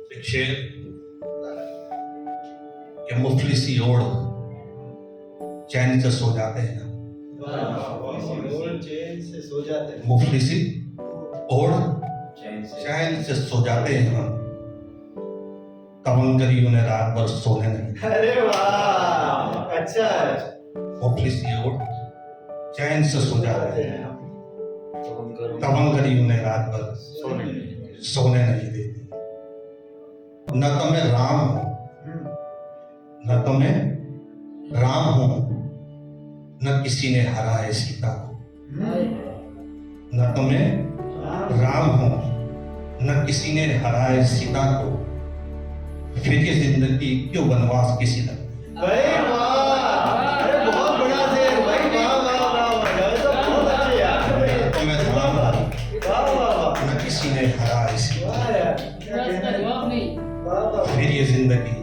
एक शेर कि मुफलिसी ओढ़ चैन से सो जाते हैं हम। चैन से सो जाते हैं। मुफलिसी ओढ़ चैन से सो जाते हैं हम, तमंगरी उन्हें रात भर सोने नहीं। अरे वाह, अच्छा है। मुफलिसी ओढ़ चैन से सो जाते हैं हम, तमंगरी उन्हें रात भर सोने नहीं देती। न तो मैं राम हूं, न तो मैं राम हूं, न किसी ने हराए सीता को। न तो मैं राम हूं, न किसी ने हराए सीता को, फिर ये जिंदगी क्यों वनवास किसी लगती। भाई वाह, अरे बहुत बड़ा शेर भाई, वाह वाह वाह वाह, ये तो बहुत अच्छे यार। न तो मैं राम हूं, वाह वाह वाह, न किसी ने हराए सीता वाह यार, क्या कहना है? जवाब नहीं। वाह वाह को, फिर ये जिंदगी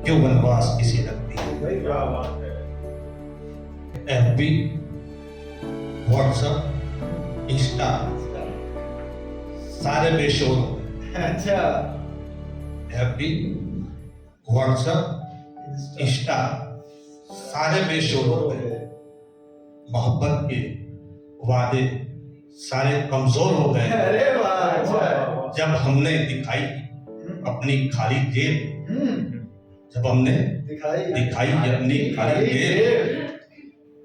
क्यों वनवास किसी लगती है। भाई, क्या बात है। FB, व्हाट्सएप, इंस्टा सारे बेशोर हो गए। अच्छा, FB, व्हाट्सएप, इंस्टा सारे बेशोर हो गए। मोहब्बत के वादे सारे कमजोर हो गए। अरे वाह, अच्छा। जब हमने दिखाई अपनी खाली जेब, जब हमने दिखाई अपनी खाली जेब,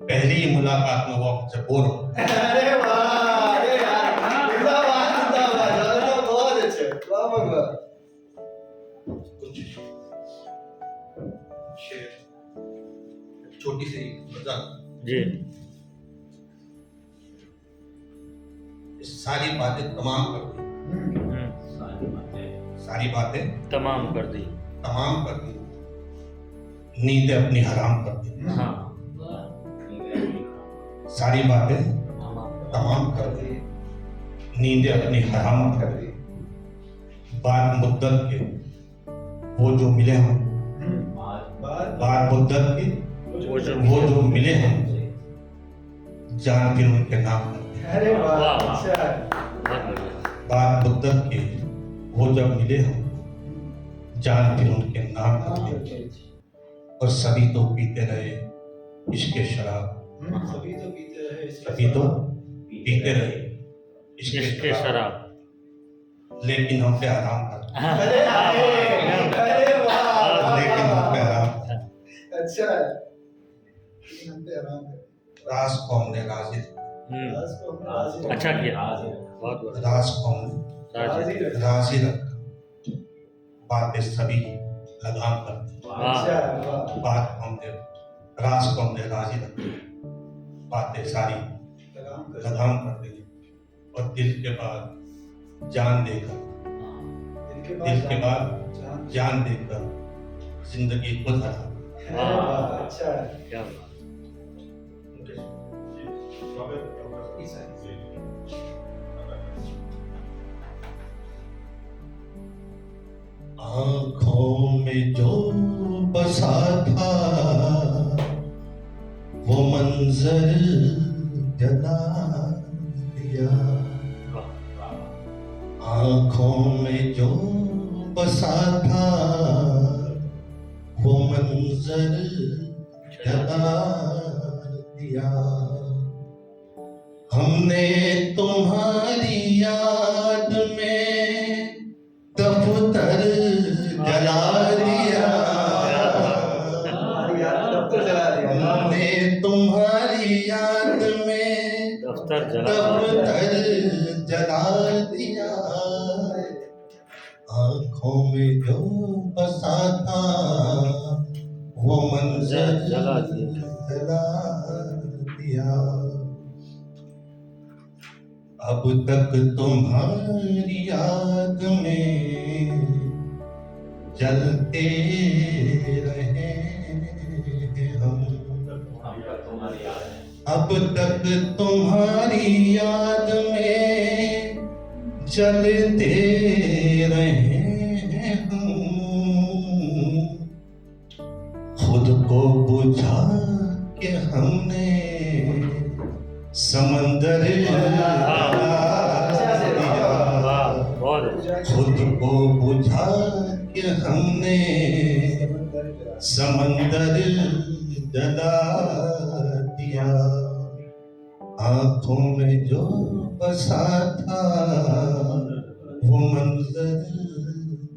पहली मुलाकात में वो हमसे बोल। अरे वाह, अरे यार, जिंदाबाद जिंदाबाद, ये तो बहुत अच्छे, वाह वाह वाह। कुछ शेर, छोटी सी मजाक। जी। सारी बातें तमाम कर दी, सारी बातें तमाम कर दी। तमाम कर दी, नींदें अपनी हराम कर दी। हाँ। सारी बातें तमाम कर दी, नींदें अपनी हराम कर दी। बाद मुद्दत के वो जो मिले हम, बाद मुद्दत के वो जो मिले हम, जान फिर उनके नाम कर दी। अरे वाह, वाह। अच्छा। बहुत बढ़िया। बाद मुद्दत के वो जब मिले हम, जान फिर उनके नाम कर दी। और सभी तो पीते रहे इश्क शराब, सभी तो पीते रहे, सभी तो पीते रहे इश्क इसके शराब, शराब। लेकिन हम पे आराम कर, अरे अरे वाह, लेकिन हम पे आराम कर। अच्छा है। लेकिन हम पे आराम है। राज को हमने राजी, राज को हमने राजी रखा। अच्छा किया। बहुत बढ़िया। राज को हमने राजी। राजी रखा। राजी रखा, बातें सभी लगाम कर दी। अच्छा, वाह। बात को हमने, राज को हमने राजी रखा, बातें सारी लगाम कर। लगाम कर दी। और दिल के बाद जान देकर, दिल के बाद जान। जान देकर जिंदगी खुद हरा। अरे वाह, अच्छा है। क्या बात। आँखों में जो बसा था वो मंजर जला दिया। आँखों में जो बसा था वो मंजर जला दिया। हमने तुम्हारी याद में दफ्तर जला दिया। हमारी याद दफ्तर जला दिया। हमने तुम्हारी याद में दफ्तर जला दिया। दफ्तर जला दिया। आँखों में जो बसा था वो मंजर जला दिया। जला दिया। अब तक तुम्हारी याद में जलते रहे हम। अब तक तुम्हारी याद में जलते रहे हम। खुद को बुझा के हमने समंदर वाह, बहुत खुद को बुझा के हमने समंदर जला दिया। आंखों में जो बसा था वो मंजर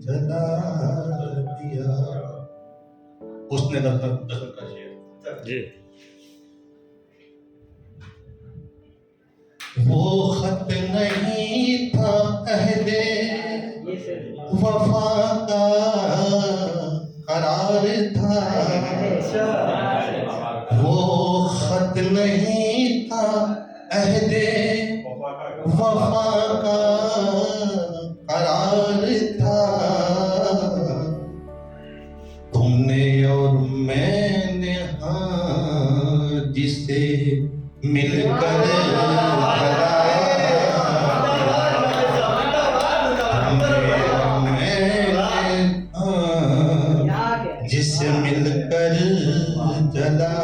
जला दिया। उसने दस्तक का शेर जी वो खत नहीं था अहदे वफा का करार था। वो खत नहीं था अहदे वफा का करार था। तुमने और मैंने हाँ जिसे मिलकर जिसे मिलकर जला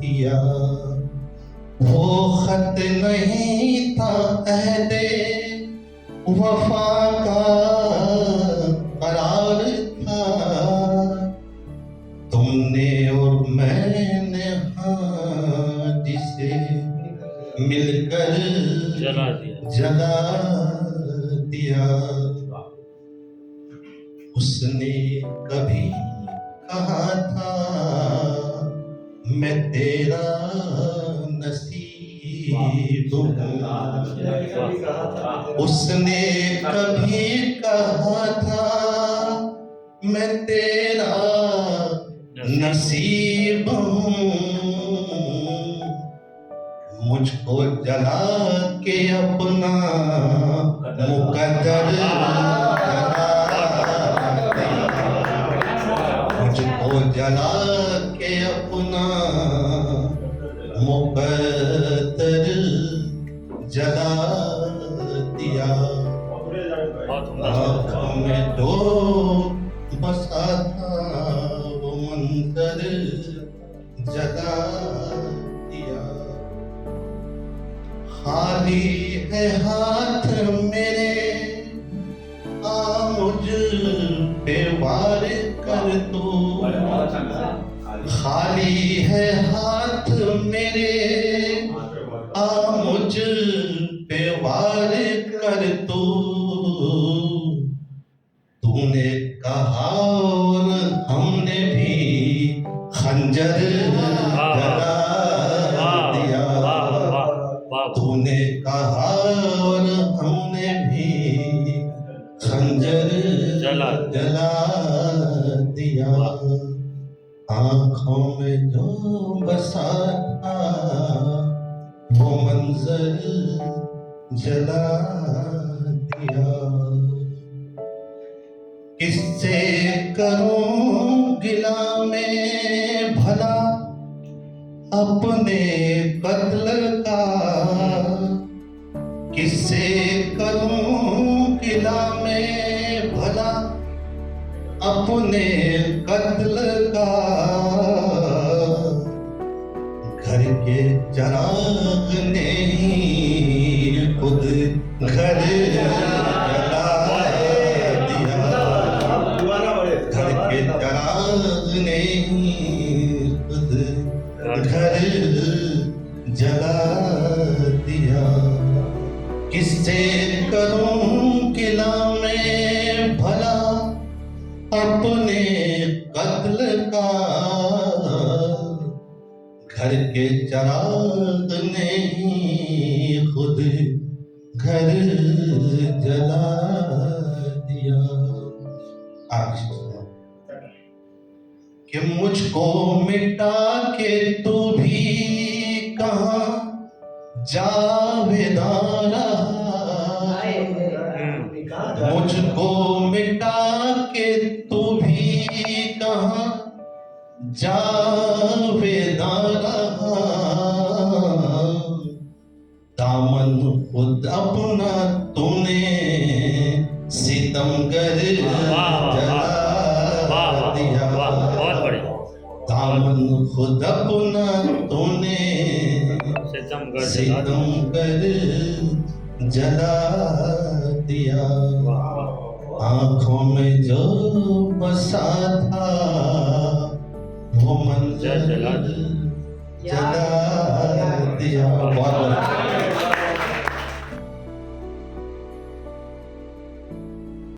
दिया। वो खत नहीं था अहदे वफा का करार था। तुमने और मैंने हाँ जिसे मिलकर जला दिया। जला दिया। उसने कभी कहा था मैं तेरा नसीब हूँ। उसने कभी कहा था मैं तेरा नसीब हूँ। मुझको जला के अपना मुकद्दर मुझको जला के अपना मुकद्दर जला दिया। आँखों में जो बसा था वो मंजर जला दिया। खाली है हाथ मेरे आ मुझ पे वार कर तू। खाली है हाथ मेरे आ मुझ पे वार कर तू। तूने कहा और हमने भी खंजर जला दिया। तूने कहा और हमने भी खंजर जला दिया। आँखों में जो बसा था वो मंजर जला दिया। किससे करूं गिला में भला अपने कत्ल का। किससे करूं गिला में भला अपने कत्ल का। घर के चराग ने खुद घर जला दिया। घर के चराग ने खुद घर जला दिया। किससे करूं गिला में भला अपने कत्ल का। घर के चराग ने खुद घर जला दिया। कि मुझको मिटा के तू भी कहाँ जावेदा रहा। मुझको मिटा के तू भी कहाँ जावेदा रहा। दामन खुद अपना तूने सितमगर जला दिया। दामन खुद अपना तूने सितमगर जला दिया। आंखों में जो बसा था वो मंजर जला दिया। बहुत बहुत